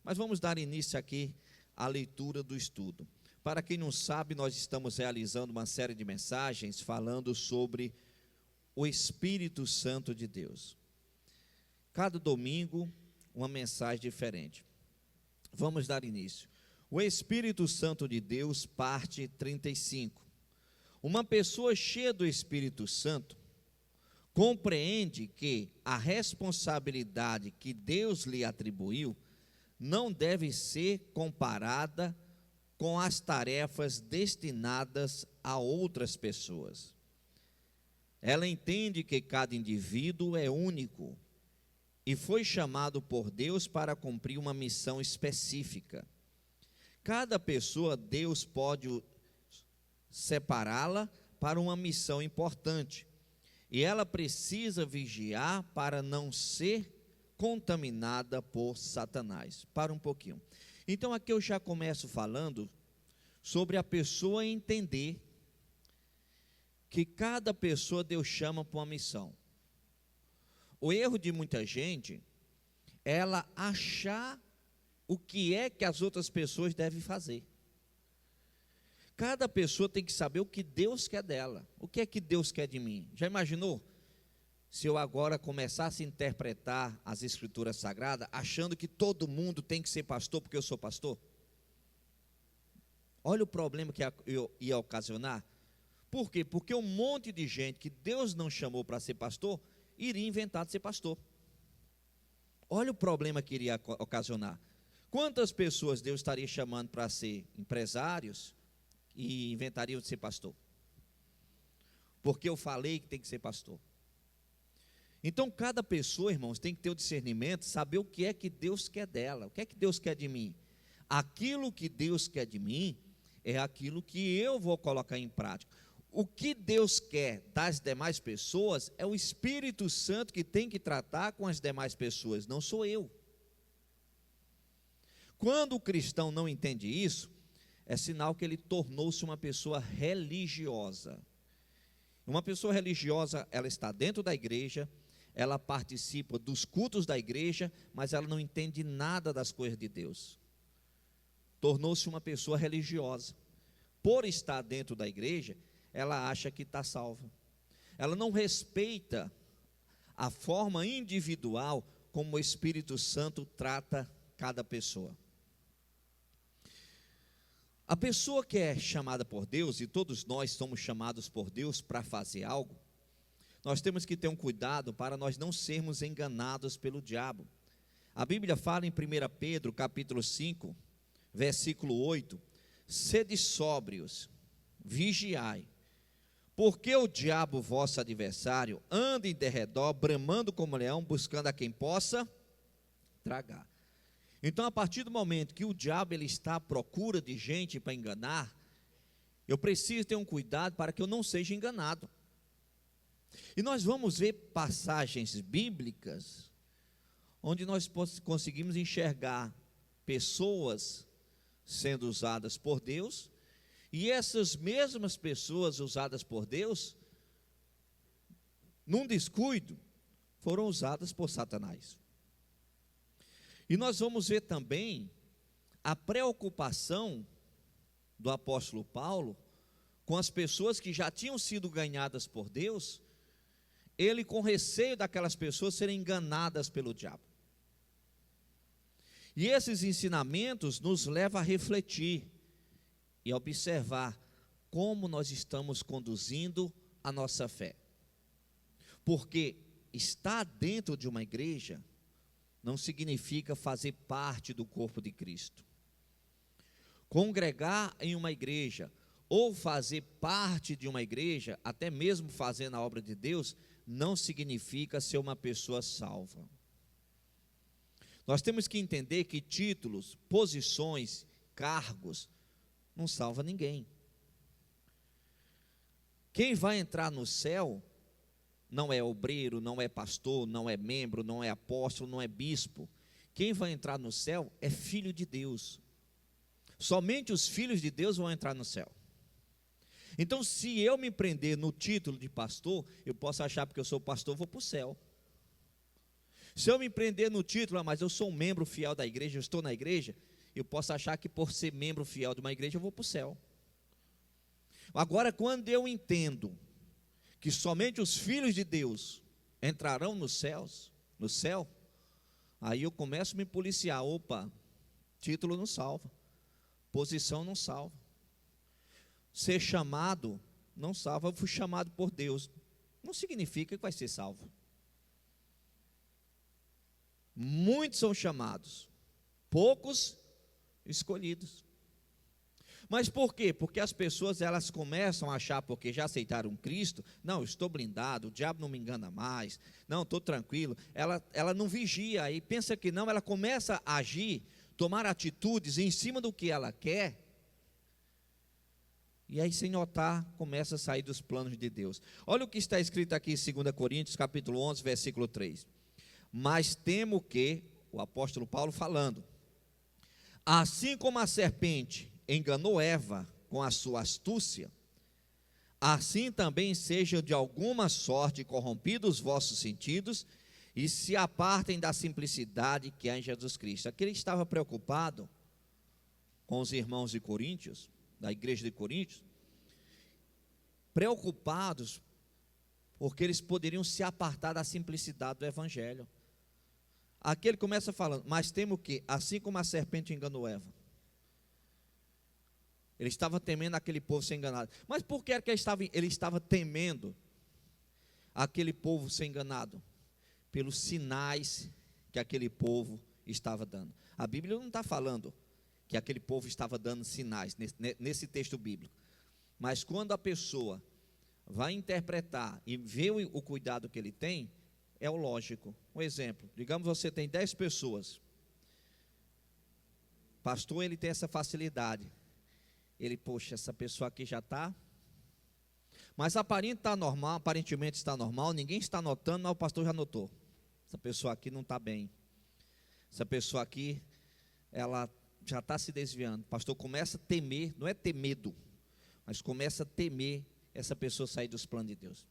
Mas vamos dar início aqui à leitura do estudo. Para quem não sabe, nós estamos realizando uma série de mensagens falando sobre o Espírito Santo de Deus. Cada domingo, uma mensagem diferente. Vamos dar início. O Espírito Santo de Deus, parte 35. Uma pessoa cheia do Espírito Santo compreende que a responsabilidade que Deus lhe atribuiu não deve ser comparada com as tarefas destinadas a outras pessoas. Ela entende que cada indivíduo é único e foi chamado por Deus para cumprir uma missão específica. Cada pessoa, Deus pode separá-la para uma missão importante, e ela precisa vigiar para não ser contaminada por Satanás. Para um pouquinho. Então aqui eu já começo falando sobre a pessoa entender que cada pessoa Deus chama para uma missão. O erro de muita gente é ela achar o que é que as outras pessoas devem fazer. Cada pessoa tem que saber o que Deus quer dela. O que é que Deus quer de mim? Já imaginou? Se eu agora começasse a interpretar as Escrituras Sagradas, achando que todo mundo tem que ser pastor porque eu sou pastor? Olha o problema que eu ia ocasionar. Por quê? Porque um monte de gente que Deus não chamou para ser pastor, iria inventar de ser pastor. Olha o problema que iria ocasionar. Quantas pessoas Deus estaria chamando para ser empresários e inventariam de ser pastor? Porque eu falei que tem que ser pastor. Então cada pessoa, irmãos, tem que ter o discernimento, saber o que é que Deus quer dela, o que é que Deus quer de mim. Aquilo que Deus quer de mim é aquilo que eu vou colocar em prática. O que Deus quer das demais pessoas é o Espírito Santo que tem que tratar com as demais pessoas, não sou eu. Quando o cristão não entende isso, é sinal que ele tornou-se uma pessoa religiosa. Uma pessoa religiosa, ela está dentro da igreja, ela participa dos cultos da igreja, mas ela não entende nada das coisas de Deus. Tornou-se uma pessoa religiosa. Por estar dentro da igreja, ela acha que está salva. Ela não respeita a forma individual como o Espírito Santo trata cada pessoa. A pessoa que é chamada por Deus, e todos nós somos chamados por Deus para fazer algo, nós temos que ter um cuidado para nós não sermos enganados pelo diabo. A Bíblia fala em 1 Pedro, capítulo 5, versículo 8, sede sóbrios, vigiai, porque o diabo, vosso adversário, anda em derredor, bramando como leão, buscando a quem possa tragar. Então, a partir do momento que o diabo ele está à procura de gente para enganar, eu preciso ter um cuidado para que eu não seja enganado. E nós vamos ver passagens bíblicas onde nós conseguimos enxergar pessoas sendo usadas por Deus, e essas mesmas pessoas usadas por Deus, num descuido, foram usadas por Satanás. E nós vamos ver também a preocupação do apóstolo Paulo com as pessoas que já tinham sido ganhadas por Deus, ele com receio daquelas pessoas serem enganadas pelo diabo. E esses ensinamentos nos levam a refletir e a observar como nós estamos conduzindo a nossa fé. Porque estar dentro de uma igreja não significa fazer parte do corpo de Cristo. Congregar em uma igreja ou fazer parte de uma igreja, até mesmo fazendo a obra de Deus, não significa ser uma pessoa salva. Nós temos que entender que títulos, posições, cargos, não salva ninguém. Quem vai entrar no céu não é obreiro, não é pastor, não é membro, não é apóstolo, não é bispo. Quem vai entrar no céu é filho de Deus. Somente os filhos de Deus vão entrar no céu. Então, se eu me prender no título de pastor, eu posso achar porque eu sou pastor, eu vou para o céu. Se eu me prender no título, mas eu sou um membro fiel da igreja, eu estou na igreja, eu posso achar que por ser membro fiel de uma igreja eu vou para o céu. Agora, quando eu entendo que somente os filhos de Deus entrarão no céu, aí eu começo a me policiar. Opa, título não salva, posição não salva, ser chamado não salva. Eu fui chamado por Deus, não significa que vai ser salvo. Muitos são chamados, poucos escolhidos. Mas por quê? Porque as pessoas, elas começam a achar, porque já aceitaram Cristo, não, estou blindado, o diabo não me engana mais, não, estou tranquilo. Ela não vigia e pensa que não, ela começa a agir, tomar atitudes em cima do que ela quer, e aí, sem notar, começa a sair dos planos de Deus. Olha o que está escrito aqui em 2 Coríntios, capítulo 11, versículo 3. Mas temo que, o apóstolo Paulo falando, assim como a serpente enganou Eva com a sua astúcia, assim também sejam de alguma sorte corrompidos os vossos sentidos e se apartem da simplicidade que há em Jesus Cristo. Aqui ele estava preocupado com os irmãos de Coríntios, da igreja de Coríntios, preocupados porque eles poderiam se apartar da simplicidade do evangelho. Aqui ele começa falando, mas temo que, assim como a serpente enganou Eva, ele estava temendo aquele povo ser enganado. Mas por que ele estava temendo aquele povo ser enganado? Pelos sinais que aquele povo estava dando. A Bíblia não está falando que aquele povo estava dando sinais nesse texto bíblico. Mas quando a pessoa vai interpretar e vê o cuidado que ele tem, é o lógico. Um exemplo, digamos você tem 10 pessoas. Pastor, ele tem essa facilidade. Ele, poxa, essa pessoa aqui já está, mas aparentemente está normal, ninguém está notando, mas o pastor já notou. Essa pessoa aqui não está bem. Essa pessoa aqui, ela já está se desviando. O pastor começa a temer, não é ter medo, mas começa a temer essa pessoa sair dos planos de Deus.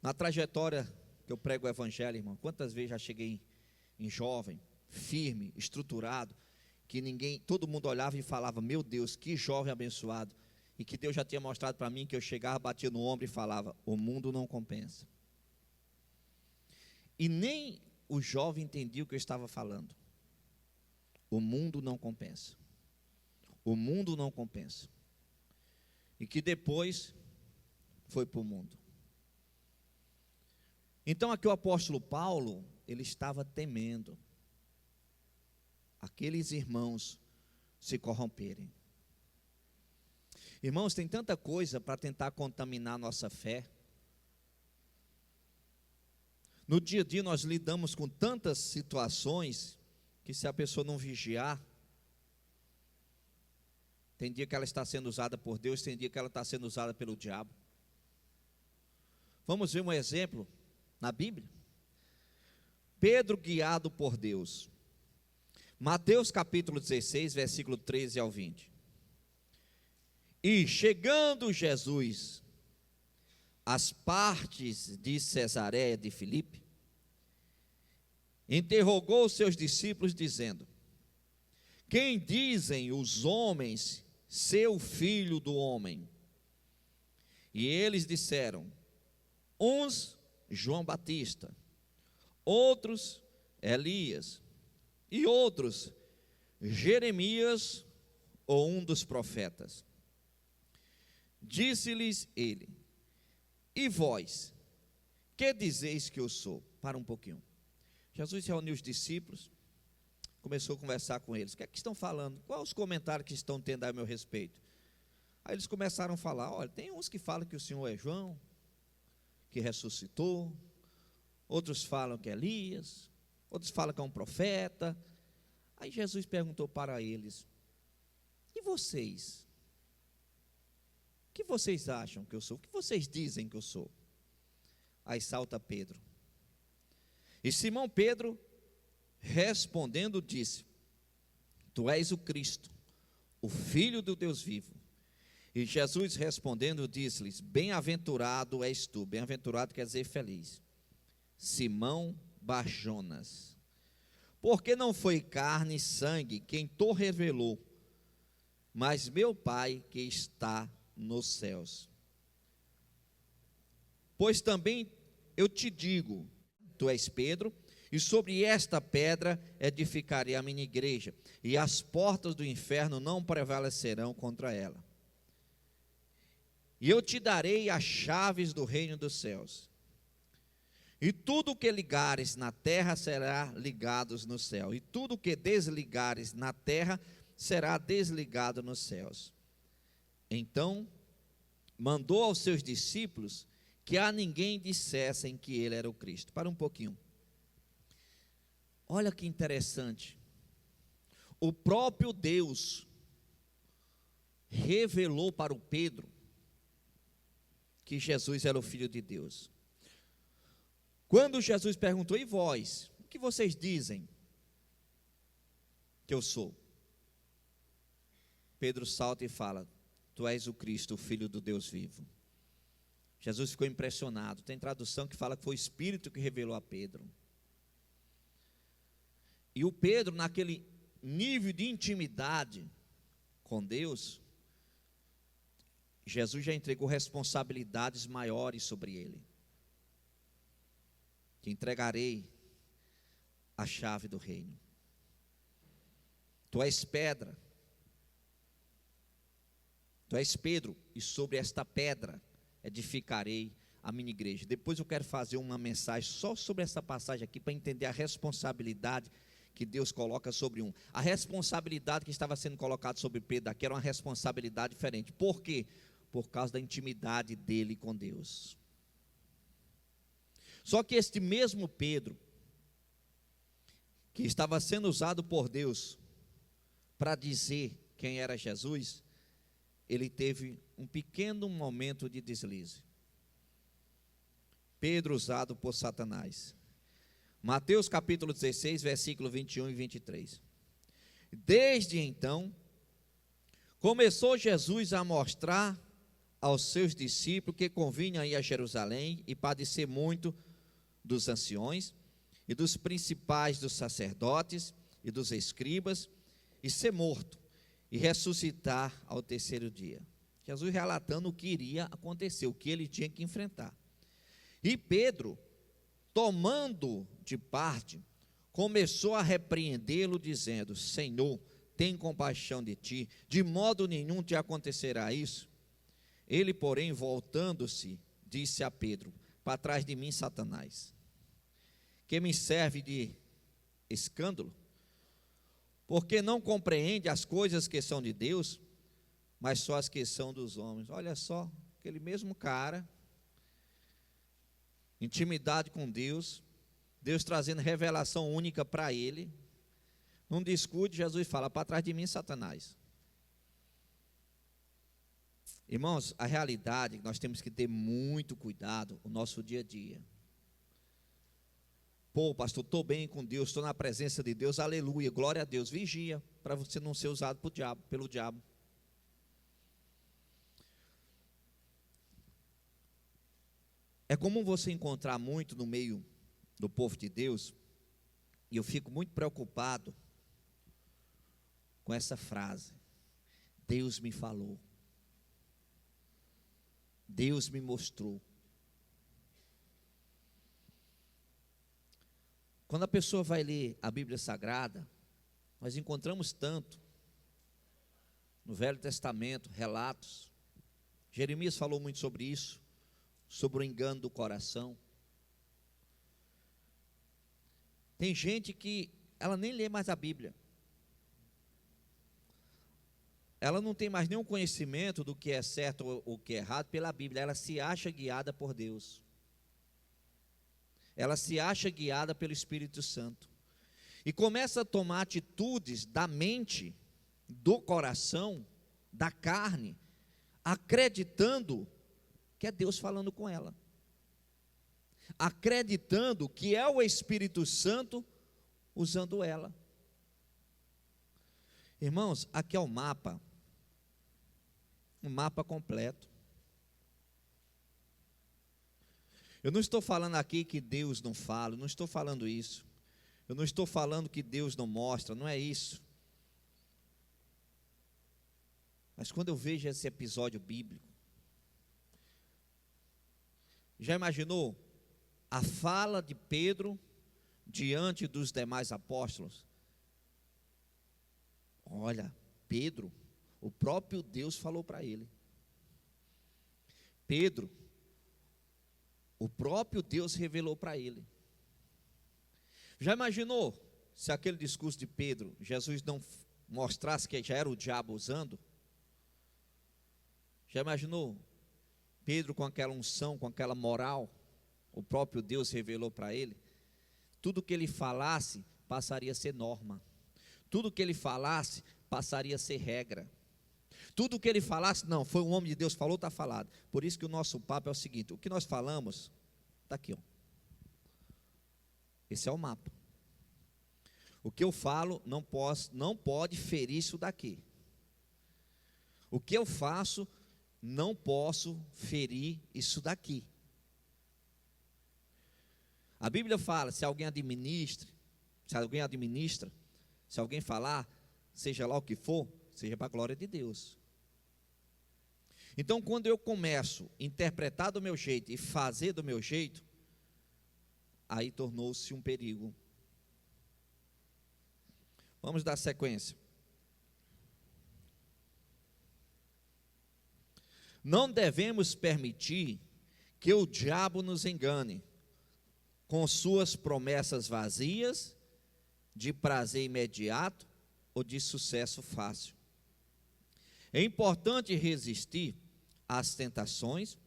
Na trajetória que eu prego o evangelho, irmão, quantas vezes já cheguei em jovem, firme, estruturado, que todo mundo olhava e falava, meu Deus, que jovem abençoado, e que Deus já tinha mostrado para mim, que eu chegava, batia no ombro e falava, o mundo não compensa. E nem o jovem entendia o que eu estava falando. O mundo não compensa. O mundo não compensa. E que depois foi para o mundo. Então aqui o apóstolo Paulo, ele estava temendo aqueles irmãos se corromperem. Irmãos, tem tanta coisa para tentar contaminar nossa fé. No dia a dia nós lidamos com tantas situações que se a pessoa não vigiar, tem dia que ela está sendo usada por Deus, tem dia que ela está sendo usada pelo diabo. Vamos ver um exemplo na Bíblia. Pedro guiado por Deus. Mateus capítulo 16, versículo 13 ao 20. E chegando Jesus às partes de Cesareia de Filipe, interrogou os seus discípulos dizendo, quem dizem os homens ser o filho do homem? E eles disseram, uns João Batista, outros Elias, e outros Jeremias ou um dos profetas. Disse-lhes ele, e vós, que dizeis que eu sou? Para um pouquinho. Jesus reuniu os discípulos, começou a conversar com eles. O que é que estão falando? Quais os comentários que estão tendo a meu respeito? Aí eles começaram a falar, olha, tem uns que falam que o Senhor é João, que ressuscitou, outros falam que é Elias, outros falam que é um profeta. Aí Jesus perguntou para eles, e vocês? O que vocês acham que eu sou? O que vocês dizem que eu sou? Aí salta Pedro. E Simão Pedro, respondendo, disse, tu és o Cristo, o Filho do Deus vivo. E Jesus respondendo, disse-lhes, bem-aventurado és tu. Bem-aventurado quer dizer feliz. Simão Bar-Jonas. Porque não foi carne e sangue quem te revelou, mas meu Pai que está nos céus. Pois também eu te digo, tu és Pedro, e sobre esta pedra edificarei a minha igreja, e as portas do inferno não prevalecerão contra ela. E eu te darei as chaves do reino dos céus. E tudo o que ligares na terra será ligado no céu, e tudo o que desligares na terra será desligado nos céus. Então mandou aos seus discípulos que a ninguém dissessem que ele era o Cristo. Para um pouquinho. Olha que interessante. O próprio Deus revelou para o Pedro que Jesus era o Filho de Deus. Quando Jesus perguntou, e vós, o que vocês dizem que eu sou? Pedro salta e fala, tu és o Cristo, o Filho do Deus vivo. Jesus ficou impressionado. Tem tradução que fala que foi o Espírito que revelou a Pedro. E o Pedro, naquele nível de intimidade com Deus, Jesus já entregou responsabilidades maiores sobre ele. Te entregarei a chave do reino. Tu és pedra. Tu és Pedro, e sobre esta pedra edificarei a minha igreja. Depois eu quero fazer uma mensagem só sobre essa passagem aqui, para entender a responsabilidade que Deus coloca sobre um. A responsabilidade que estava sendo colocada sobre Pedro aqui era uma responsabilidade diferente. Por quê? Por causa da intimidade dele com Deus. Só que este mesmo Pedro, que estava sendo usado por Deus para dizer quem era Jesus, ele teve um pequeno momento de deslize. Pedro usado por Satanás. Mateus capítulo 16, versículo 21 e 23. Desde então, começou Jesus a mostrar aos seus discípulos que convinha ir a Jerusalém e padecer muito dos anciões e dos principais dos sacerdotes e dos escribas, e ser morto e ressuscitar ao terceiro dia. Jesus relatando o que iria acontecer, o que ele tinha que enfrentar. E Pedro, tomando de parte, começou a repreendê-lo, dizendo, Senhor, tem compaixão de ti, de modo nenhum te acontecerá isso. Ele, porém, voltando-se, disse a Pedro, para trás de mim, Satanás, que me serve de escândalo, porque não compreende as coisas que são de Deus, mas só as que são dos homens. Olha só, aquele mesmo cara, intimidade com Deus, Deus trazendo revelação única para ele. Num discurso, Jesus fala, para trás de mim, Satanás. Irmãos, a realidade é que nós temos que ter muito cuidado no nosso dia a dia. Pô, pastor, estou bem com Deus, estou na presença de Deus, aleluia, glória a Deus. Vigia, para você não ser usado pelo diabo. É comum você encontrar muito no meio do povo de Deus, e eu fico muito preocupado com essa frase, Deus me falou, Deus me mostrou. Quando a pessoa vai ler a Bíblia Sagrada, nós encontramos tanto, no Velho Testamento, relatos, Jeremias falou muito sobre isso, sobre o engano do coração. Tem gente que ela nem lê mais a Bíblia. Ela não tem mais nenhum conhecimento do que é certo ou o que é errado pela Bíblia. Ela se acha guiada por Deus. Ela se acha guiada pelo Espírito Santo. E começa a tomar atitudes da mente, do coração, da carne, acreditando que é Deus falando com ela. Acreditando que é o Espírito Santo usando ela. Irmãos, aqui é o mapa. Um mapa completo. Eu não estou falando aqui que Deus não fala, eu não estou falando isso. Eu não estou falando que Deus não mostra, não é isso. Mas quando eu vejo esse episódio bíblico, já imaginou a fala de Pedro diante dos demais apóstolos? Olha, Pedro, o próprio Deus falou para ele. Pedro, o próprio Deus revelou para ele. Já imaginou se aquele discurso de Pedro, Jesus não mostrasse que já era o diabo usando? Já imaginou Pedro com aquela unção, com aquela moral? O próprio Deus revelou para ele. Tudo que ele falasse passaria a ser norma. Tudo que ele falasse passaria a ser regra. Tudo que ele falasse, não, foi um homem de Deus, falou, está falado. Por isso que o nosso papo é o seguinte: o que nós falamos, está aqui, ó. Esse é o mapa. O que eu falo não pode ferir isso daqui. O que eu faço não posso ferir isso daqui. A Bíblia fala, se alguém administra, se alguém falar, seja lá o que for, seja para a glória de Deus. Então, quando eu começo a interpretar do meu jeito e fazer do meu jeito, aí tornou-se um perigo. Vamos dar sequência. Não devemos permitir que o diabo nos engane com suas promessas vazias, de prazer imediato ou de sucesso fácil. É importante resistir às tentações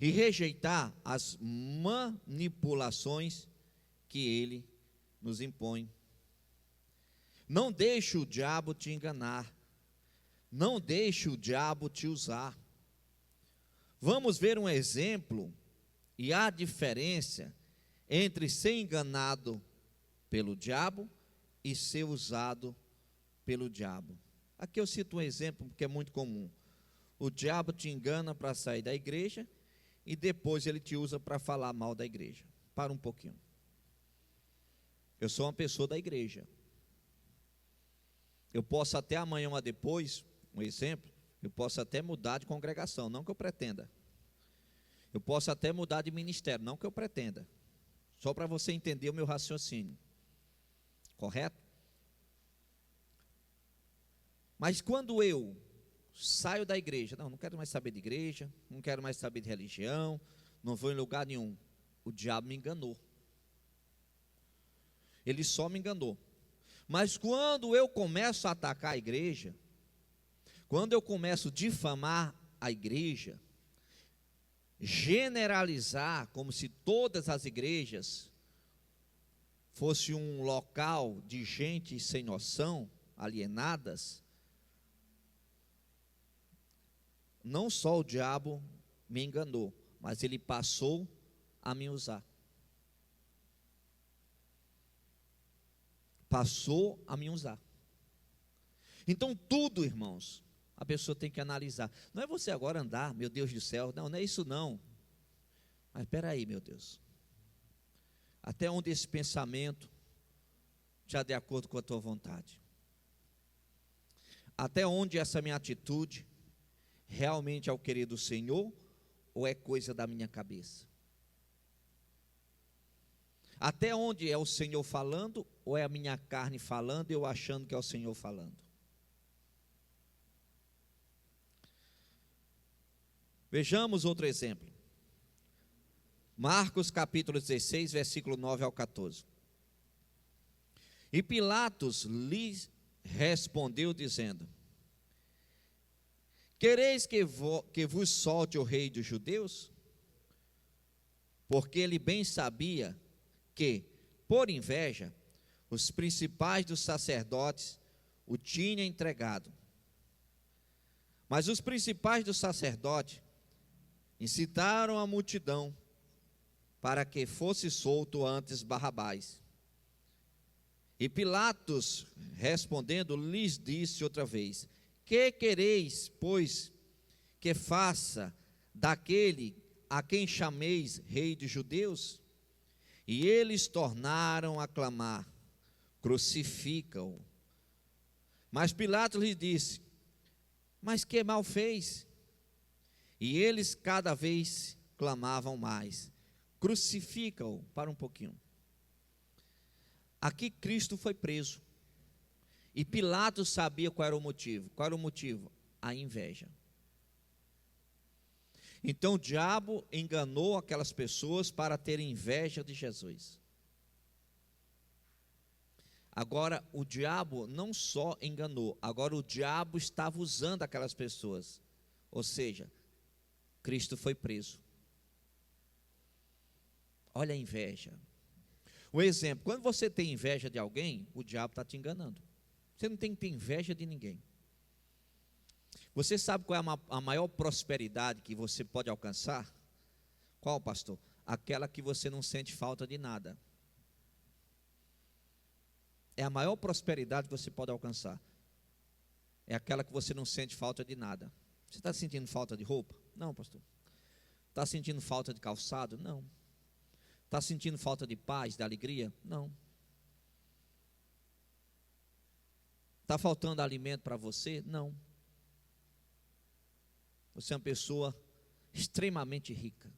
e rejeitar as manipulações que ele nos impõe. Não deixe o diabo te enganar. Não deixe o diabo te usar. Vamos ver um exemplo e a diferença entre ser enganado pelo diabo e ser usado pelo diabo. Aqui eu cito um exemplo que é muito comum. O diabo te engana para sair da igreja e depois ele te usa para falar mal da igreja. Para um pouquinho. Eu sou uma pessoa da igreja. Eu posso até amanhã ou depois, um exemplo, eu posso até mudar de congregação, não que eu pretenda. Eu posso até mudar de ministério, não que eu pretenda. Só para você entender o meu raciocínio. Correto? Mas quando eu saio da igreja, não quero mais saber de igreja, não quero mais saber de religião, não vou em lugar nenhum. O diabo me enganou. Ele só me enganou. Mas quando eu começo a atacar a igreja, quando eu começo a difamar a igreja, generalizar como se todas as igrejas fosse um local de gente sem noção, alienadas, não só o diabo me enganou, mas ele passou a me usar. Passou a me usar. Então tudo, irmãos, a pessoa tem que analisar. Não é você agora andar, meu Deus do céu, não é isso não. Mas espera aí, meu Deus. Até onde esse pensamento já de acordo com a tua vontade? Até onde essa minha atitude realmente é o querer do Senhor ou é coisa da minha cabeça? Até onde é o Senhor falando ou é a minha carne falando e eu achando que é o Senhor falando? Vejamos outro exemplo. Marcos capítulo 16, versículo 9 ao 14. E Pilatos lhe respondeu dizendo: quereis que vos solte o rei dos judeus? Porque ele bem sabia que, por inveja, os principais dos sacerdotes o tinham entregado. Mas os principais dos sacerdotes incitaram a multidão para que fosse solto antes Barrabás. E Pilatos, respondendo, lhes disse outra vez: que quereis, pois, que faça daquele a quem chameis rei de judeus? E eles tornaram a clamar: crucifica-o. Mas Pilatos lhe disse: mas que mal fez? E eles cada vez clamavam mais: crucifica-o. Para um pouquinho. Aqui Cristo foi preso. E Pilatos sabia qual era o motivo. Qual era o motivo? A inveja. Então o diabo enganou aquelas pessoas para ter inveja de Jesus. Agora o diabo não só enganou, agora o diabo estava usando aquelas pessoas. Ou seja, Cristo foi preso. Olha a inveja. Um exemplo, quando você tem inveja de alguém, o diabo está te enganando. Você não tem que ter inveja de ninguém. Você sabe qual é a maior prosperidade que você pode alcançar? Qual, pastor? Aquela que você não sente falta de nada. É a maior prosperidade que você pode alcançar. É aquela que você não sente falta de nada. Você está sentindo falta de roupa? Não, pastor. Está sentindo falta de calçado? Não. Está sentindo falta de paz, de alegria? Não. Está faltando alimento para você? Não. Você é uma pessoa extremamente rica.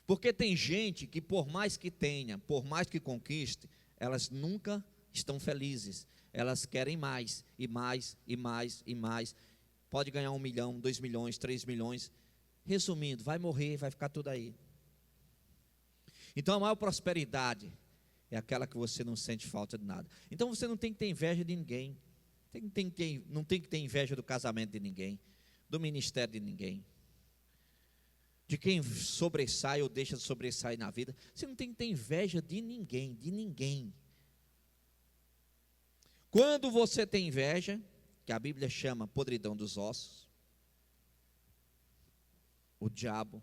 Porque tem gente que por mais que tenha, por mais que conquiste, elas nunca estão felizes. Elas querem mais, e mais, e mais, e mais. Pode ganhar 1 milhão, 2 milhões, 3 milhões. Resumindo, vai morrer, vai ficar tudo aí. Então a maior prosperidade é aquela que você não sente falta de nada. Então você não tem que ter inveja de ninguém. Não tem que ter inveja do casamento de ninguém, do ministério de ninguém, de quem sobressai ou deixa de sobressair na vida. Você não tem que ter inveja de ninguém, de ninguém. Quando você tem inveja, que a Bíblia chama podridão dos ossos, o diabo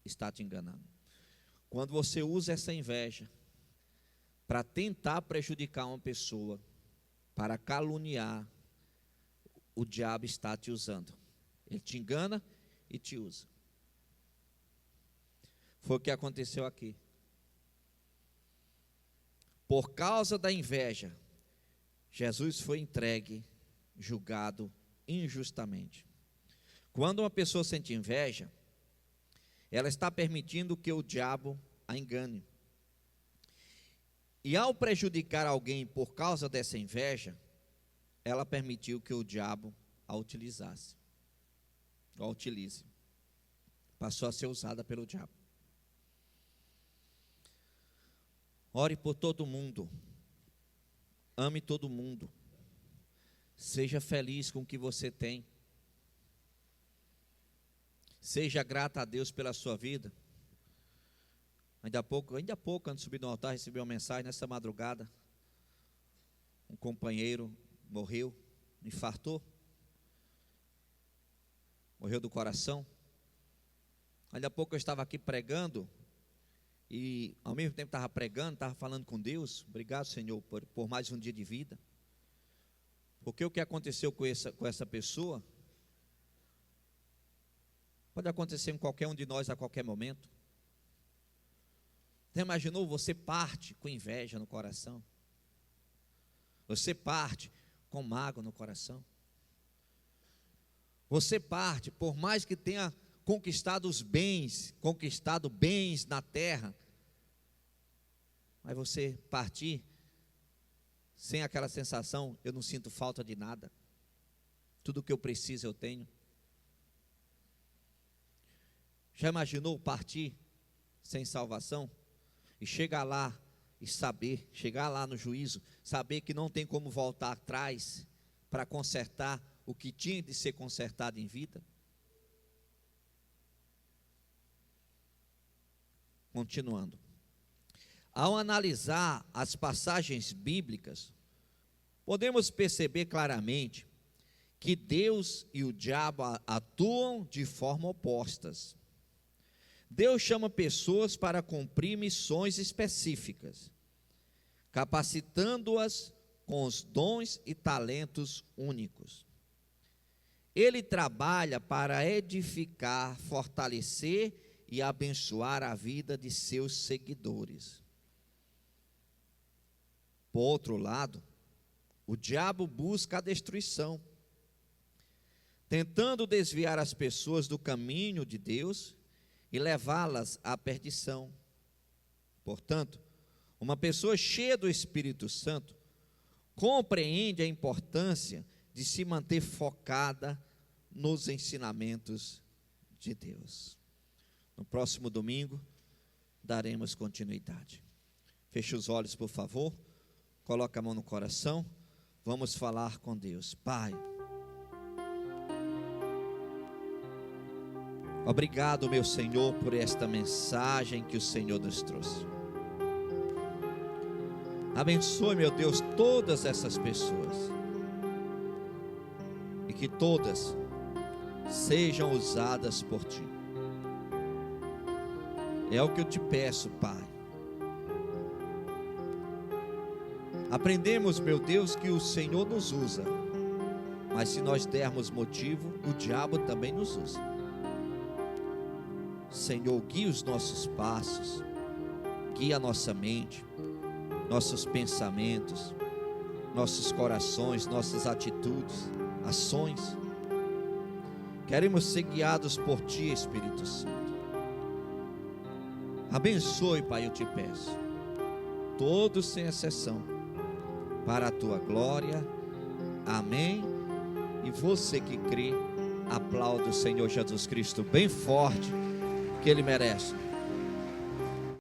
está te enganando. Quando você usa essa inveja para tentar prejudicar uma pessoa, para caluniar, o diabo está te usando. Ele te engana e te usa. Foi o que aconteceu aqui. Por causa da inveja, Jesus foi entregue, julgado injustamente. Quando uma pessoa sente inveja, ela está permitindo que o diabo a engane. E ao prejudicar alguém por causa dessa inveja, ela permitiu que o diabo a utilizasse. A utilize. Passou a ser usada pelo diabo. Ore por todo mundo. Ame todo mundo. Seja feliz com o que você tem. Seja grata a Deus pela sua vida. Ainda há pouco, antes de subir no altar, recebi uma mensagem nessa madrugada. Um companheiro morreu, infartou. Morreu do coração. Ainda há pouco eu estava aqui pregando. E ao mesmo tempo estava pregando, estava falando com Deus. Obrigado, Senhor, por mais um dia de vida. Porque o que aconteceu com essa pessoa pode acontecer com qualquer um de nós a qualquer momento. Você imaginou? Você parte com inveja no coração. Você parte com mágoa no coração. Você parte, por mais que tenha conquistado bens na terra, mas você partir sem aquela sensação: eu não sinto falta de nada, tudo que eu preciso eu tenho. Já imaginou partir sem salvação? E chegar lá e chegar lá no juízo, saber que não tem como voltar atrás para consertar o que tinha de ser consertado em vida? Continuando. Ao analisar as passagens bíblicas, podemos perceber claramente que Deus e o diabo atuam de forma opostas. Deus chama pessoas para cumprir missões específicas, capacitando-as com os dons e talentos únicos. Ele trabalha para edificar, fortalecer e abençoar a vida de seus seguidores. Por outro lado, o diabo busca a destruição, tentando desviar as pessoas do caminho de Deus e levá-las à perdição. Portanto, uma pessoa cheia do Espírito Santo compreende a importância de se manter focada nos ensinamentos de Deus. No próximo domingo, daremos continuidade. Feche os olhos, por favor. Coloque a mão no coração. Vamos falar com Deus. Pai, obrigado, meu Senhor, por esta mensagem que o Senhor nos trouxe. Abençoe, meu Deus, todas essas pessoas, e que todas sejam usadas por Ti. É o que eu te peço, Pai. Aprendemos, meu Deus, que o Senhor nos usa, mas se nós dermos motivo, o diabo também nos usa. Senhor, guia os nossos passos, guia a nossa mente, nossos pensamentos, nossos corações, nossas atitudes, ações. Queremos ser guiados por Ti, Espírito Santo. Abençoe, Pai, eu te peço, todos sem exceção, para a Tua glória. Amém. E você que crê, aplaude o Senhor Jesus Cristo bem forte, que Ele merece.